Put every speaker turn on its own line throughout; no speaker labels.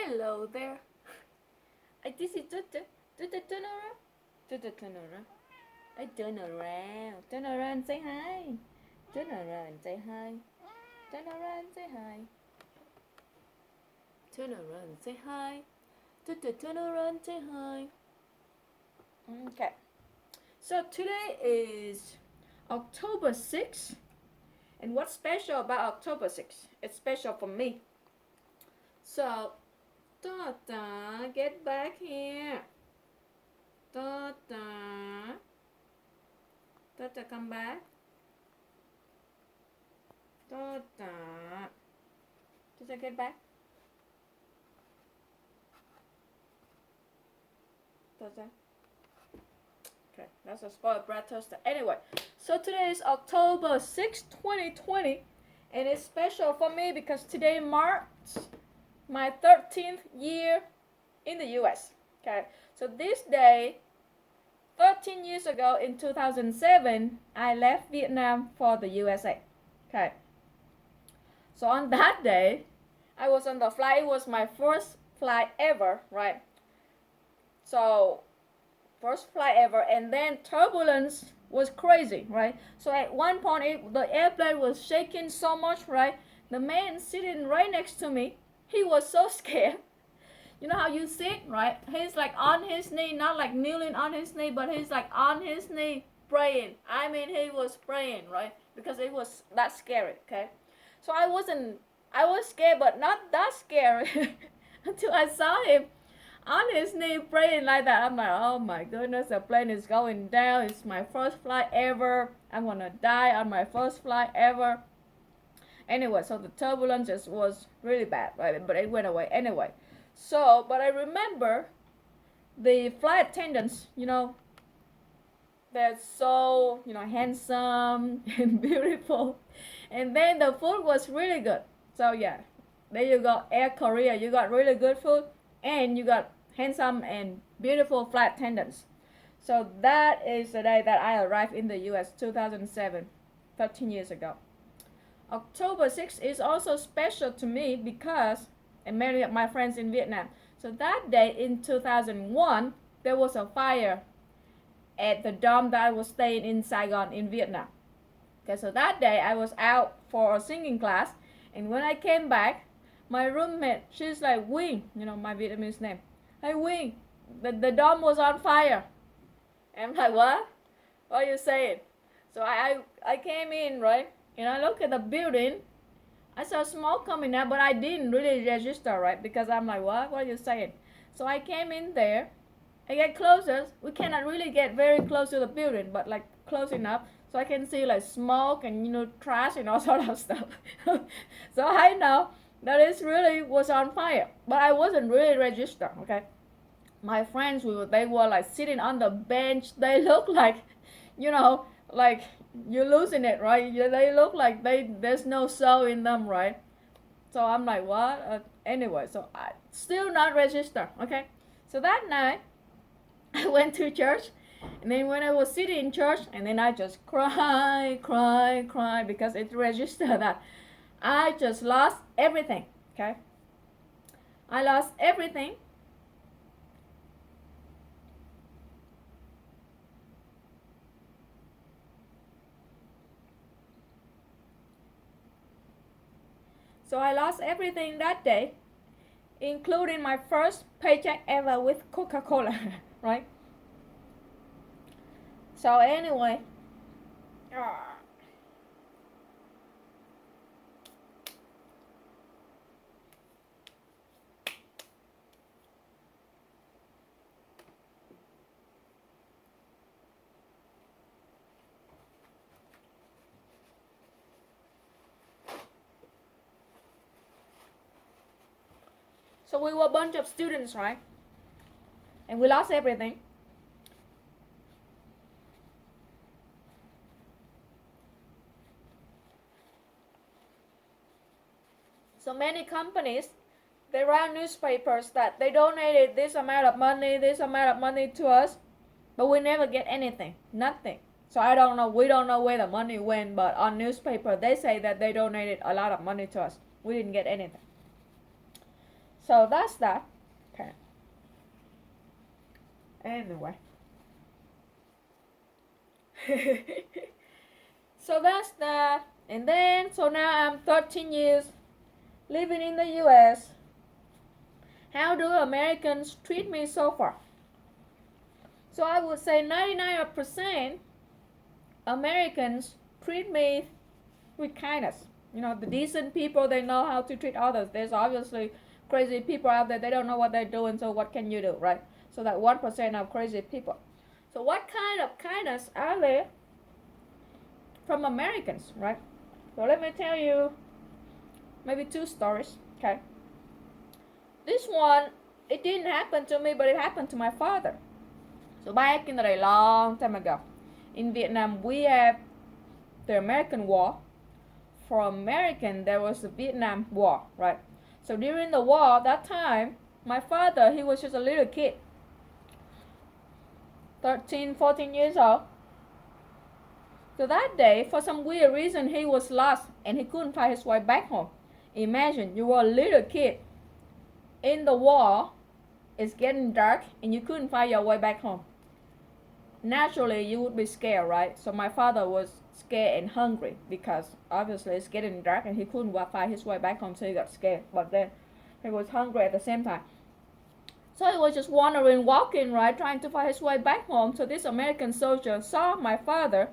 Hello there. This is Tutu. Tutu, turn around. Tutu, turn around. I turn around. Turn around, say hi. Turn around, say hi. Turn around, say hi. Turn around, say hi. Tutu, turn around, say hi. Okay. So today is October 6th. And what's special about October 6th? It's special for me. So, Tata, get back here. Tata. Tata, come back. Tata. Tata, get back. Tata. Okay, that's a spoiled brat toaster. Anyway, so today is October 6, 2020. And it's special for me because today marks my 13th year in the US. Okay, so this day, 13 years ago in 2007, I left Vietnam for the USA. Okay, so on that day, I was on the flight. It was my first flight ever, right? So, first flight ever, and then turbulence was crazy, right? So at one point, the airplane was shaking so much, right? The man sitting right next to me, he was so scared. You know how you sit, right? He's like on his knee, not like kneeling on his knee, but he's like on his knee praying. I mean, he was praying, right? Because it was that scary, okay? So I was scared, but not that scary until I saw him on his knee praying like that. I'm like, oh my goodness, the plane is going down. It's my first flight ever. I'm gonna die on my first flight ever. Anyway, so the turbulence just was really bad, right? But it went away anyway. So, but I remember the flight attendants, they're so, handsome and beautiful. And then the food was really good. So yeah, there you go, Air Korea. You got really good food and you got handsome and beautiful flight attendants. So that is the day that I arrived in the US, 2007, 13 years ago. October 6th is also special to me because and many of my friends in Vietnam. So that day in 2001, there was a fire at the dorm that I was staying in Saigon in Vietnam. Okay, so that day I was out for a singing class, and when I came back, my roommate, she's like, Wing, my Vietnamese name. Hey, Wing, the dorm was on fire. And I'm like, what? What are you saying? So I came in, right? And I look at the building. I saw smoke coming out, but I didn't really register, right? Because I'm like, what? What are you saying? So I came in there. I get closer. We cannot really get very close to the building, but like close enough so I can see like smoke and trash and all sort of stuff. So I know that it really was on fire, but I wasn't really registered. Okay, my friends they were like sitting on the bench. They look like, like you're losing it, right? They look like there's no soul in them, right? So I'm like, what? Anyway, so I still not registered. Okay, so that night I went to church, and then when I was sitting in church, and then I just cry because it registered that I just lost everything. Okay, I lost everything. So I lost everything that day, including my first paycheck ever with Coca-Cola, right? So anyway, so we were a bunch of students, right? And we lost everything. So many companies, they write newspapers that they donated this amount of money to us, but we never get anything, nothing. So I don't know, we don't know where the money went, but on newspaper they say that they donated a lot of money to us. We didn't get anything. So that's that. Okay. Anyway. So that's that. And then, so now I'm 13 years living in the US. How do Americans treat me so far? So I would say 99% Americans treat me with kindness. The decent people, they know how to treat others. There's obviously crazy people out there, they don't know what they're doing, so what can you do, right? So that 1% of crazy people. So what kind of kindness are there from Americans, right? So let me tell you maybe 2 stories, okay? This one, it didn't happen to me, but it happened to my father. So back in the day, long time ago, in Vietnam, we have the American War. For American, there was the Vietnam War, right? So during the war, that time, my father, he was just a little kid, 13, 14 years old. So that day, for some weird reason, he was lost and he couldn't find his way back home. Imagine, you were a little kid in the war, it's getting dark, and you couldn't find your way back home. Naturally, you would be scared, right? So my father was scared and hungry because obviously it's getting dark and he couldn't find his way back home, so he got scared. But then he was hungry at the same time. So he was just wandering, walking, right, trying to find his way back home. So this American soldier saw my father,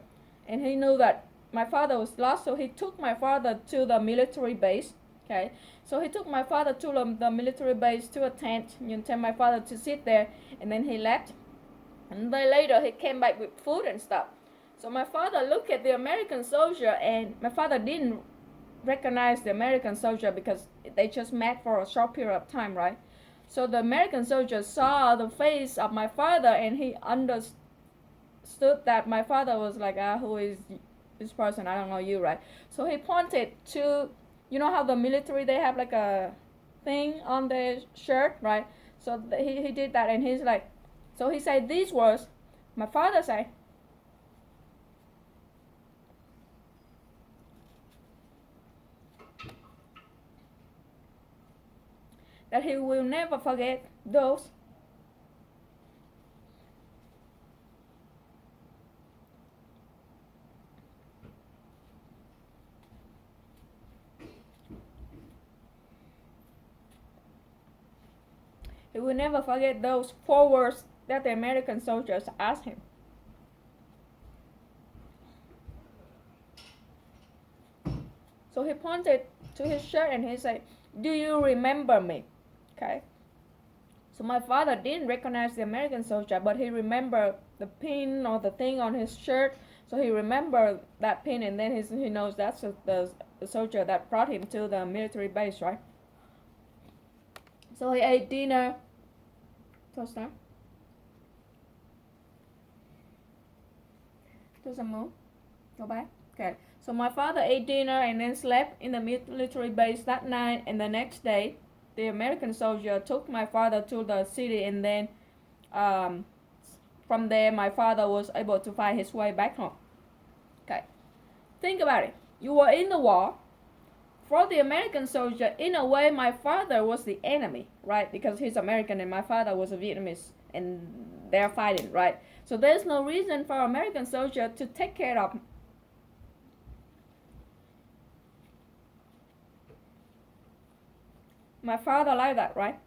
and he knew that my father was lost, so he took my father to the military base. Okay, so he took my father to the military base, to a tent, and tell my father to sit there, and then he left. And then later he came back with food and stuff. So my father looked at the American soldier, and my father didn't recognize the American soldier because they just met for a short period of time, right? So the American soldier saw the face of my father, and he understood that my father was like, who is this person? I don't know you, right? So he pointed to, how the military, they have like a thing on their shirt, right? So he did that, and he's like, so he said these words. My father said, that he will never forget those. He will never forget those 4 words that the American soldiers asked him. So he pointed to his shirt and he said, do you remember me? Okay. So my father didn't recognize the American soldier, but he remembered the pin or the thing on his shirt. So he remembered that pin, and then he knows that's the soldier that brought him to the military base, right? So he ate dinner. Close down. To the moon. Go back. Okay. So my father ate dinner and then slept in the military base that night, and the next day the American soldier took my father to the city, and then from there my father was able to find his way back home. Okay. Think about it. You were in the war. For the American soldier, in a way, my father was the enemy, right? Because he's American and my father was a Vietnamese, and they're fighting, right? So there's no reason for American soldier to take care of my father like that, right?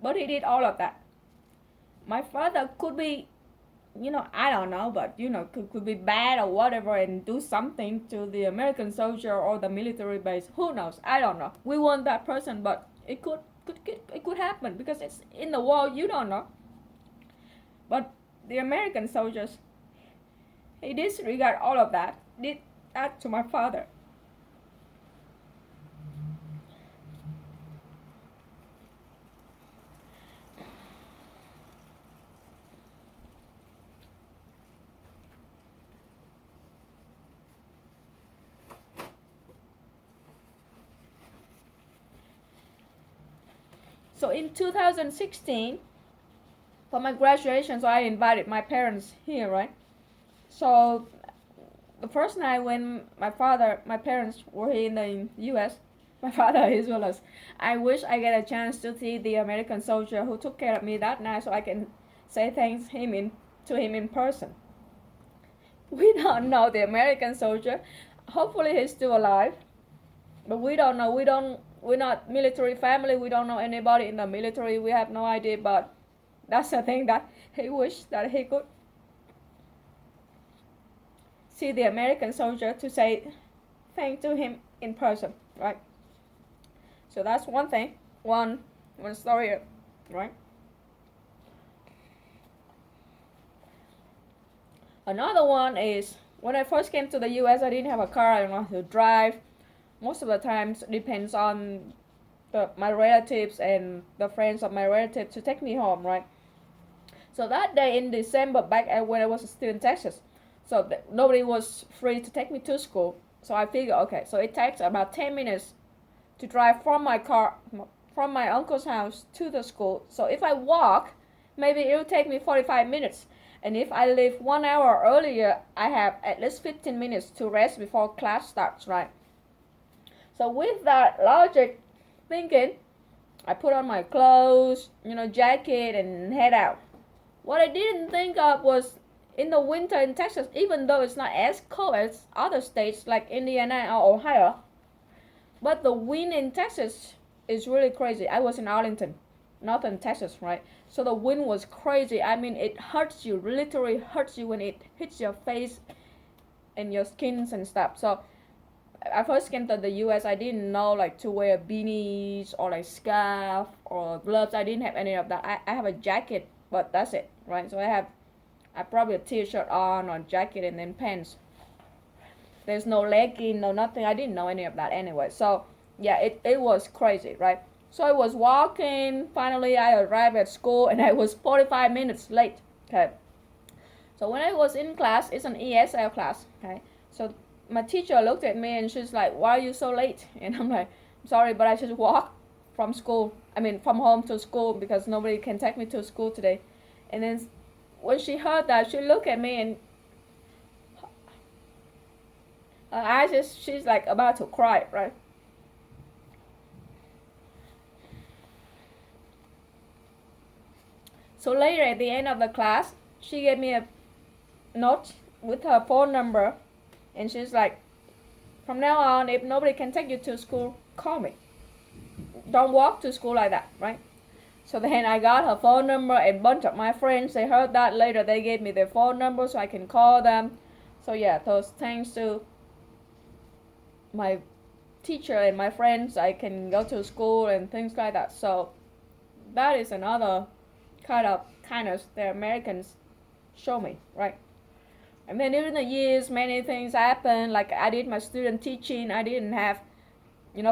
But he did all of that. My father could be, I don't know, but could be bad or whatever and do something to the American soldier or the military base. Who knows? I don't know. We want that person, but it could happen because it's in the war. You don't know. But the American soldiers, he disregard all of that. Did that to my father. So in 2016, for my graduation, so I invited my parents here, right? So the first night when my parents were here in the US, My father is jealous. I wish I get a chance to see the American soldier who took care of me that night so I can say thanks to him in person. We don't know the American soldier. Hopefully he's still alive. But we don't know. We're not military family. We don't know anybody in the military. We have no idea, but that's the thing that he wished that he could see the American soldier to say thank to him in person, right? So that's one thing, one story, right? Another one is when I first came to the US, I didn't have a car. I didn't know how to drive. Most of the times it depends on my relatives and the friends of my relatives to take me home, right? So that day in December, back when I was still in Texas, so nobody was free to take me to school. So I figured, okay, so it takes about 10 minutes to drive from my car, from my uncle's house to the school. So if I walk, maybe it'll take me 45 minutes. And if I leave 1 hour earlier, I have at least 15 minutes to rest before class starts, right? So with that logic thinking, I put on my clothes, jacket, and head out. What I didn't think of was in the winter in Texas, even though it's not as cold as other states like Indiana or Ohio, but the wind in Texas is really crazy. I was in Arlington, northern Texas, right? So the wind was crazy. I mean, it hurts you, literally hurts you when it hits your face and your skins and stuff. So I first came to the US, I didn't know like to wear beanies or like scarf or gloves. I didn't have any of that. I have a jacket, but that's it, right? So I probably a t-shirt on or jacket and then pants. There's no legging, no nothing. I didn't know any of that anyway. So yeah, it was crazy, right? So I was walking. Finally, I arrived at school and I was 45 minutes late. Okay. So when I was in class, it's an ESL class. Okay. So my teacher looked at me and she's like, "Why are you so late?" And I'm like, "Sorry, but I just walked from from home to school because nobody can take me to school today." And then when she heard that, she looked at me and she's like about to cry, right? So later at the end of the class, she gave me a note with her phone number, and she's like, "From now on, if nobody can take you to school, call me. Don't walk to school like that," right? So then I got her phone number, and a bunch of my friends, they heard that later, they gave me their phone number so I can call them. So yeah, those thanks to my teacher and my friends, I can go to school and things like that. So that is another kind of kindness the Americans show me, right? And then during the years, many things happened. Like I did my student teaching. I didn't have,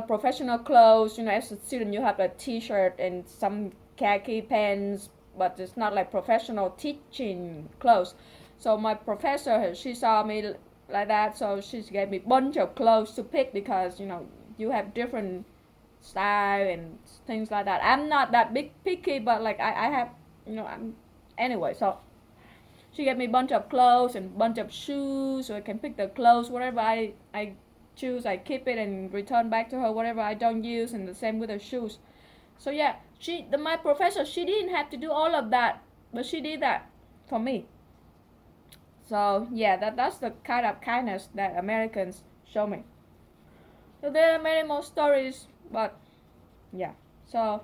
professional clothes. As a student, you have a t-shirt and some khaki pants, but it's not like professional teaching clothes. So my professor, she saw me like that, so she gave me a bunch of clothes to pick because, you have different style and things like that. I'm not that big picky, but like I have, anyway, so she gave me a bunch of clothes and a bunch of shoes, so I can pick the clothes. Whatever I choose, I keep it and return back to her. Whatever I don't use, and the same with the shoes. So yeah, my professor, she didn't have to do all of that, but she did that for me. So yeah, that's the kind of kindness that Americans show me. So there are many more stories, but yeah. So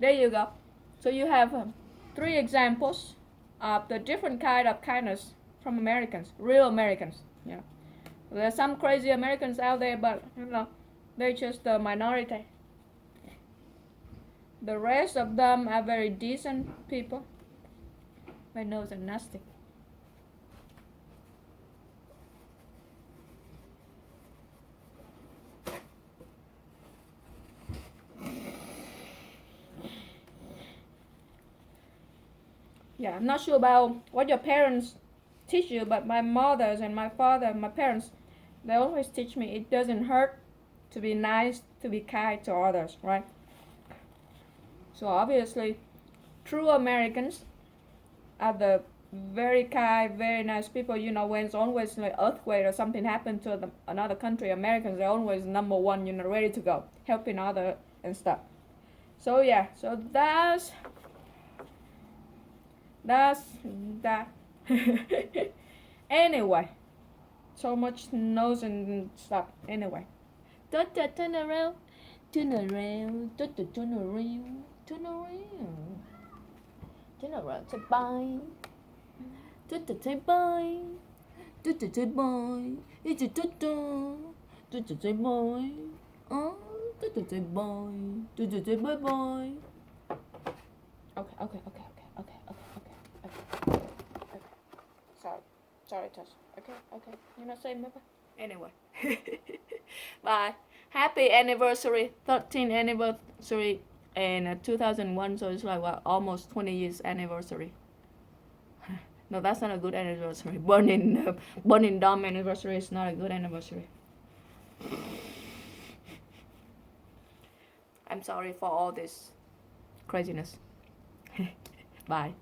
there you go. So you have 3 examples of the different kind of kindness from Americans, real Americans. Yeah, there are some crazy Americans out there, but they're just the minority. The rest of them are very decent people. My nose are nasty. Yeah, I'm not sure about what your parents teach you, but my mothers and my father and my parents, they always teach me it doesn't hurt to be nice, to be kind to others, right? So obviously, true Americans are the very kind, very nice people. You know, when it's always like earthquake or something happened to another country, Americans are always number one. You know, ready to go, helping other and stuff. So yeah, so that's that. Anyway, so much nose and stuff. Anyway, turn around, turn around, turn around, turn around, turn around. Say bye. Say bye. Say bye. It's a say bye. Oh, say bye. Say bye bye. Okay. Sorry, Tosh. Okay. You're not saying bye. Anyway, bye. Happy anniversary, 13th anniversary, in 2001. So it's like what, almost 20 years anniversary. No, that's not a good anniversary. Burning dumb anniversary is not a good anniversary. I'm sorry for all this craziness. Bye.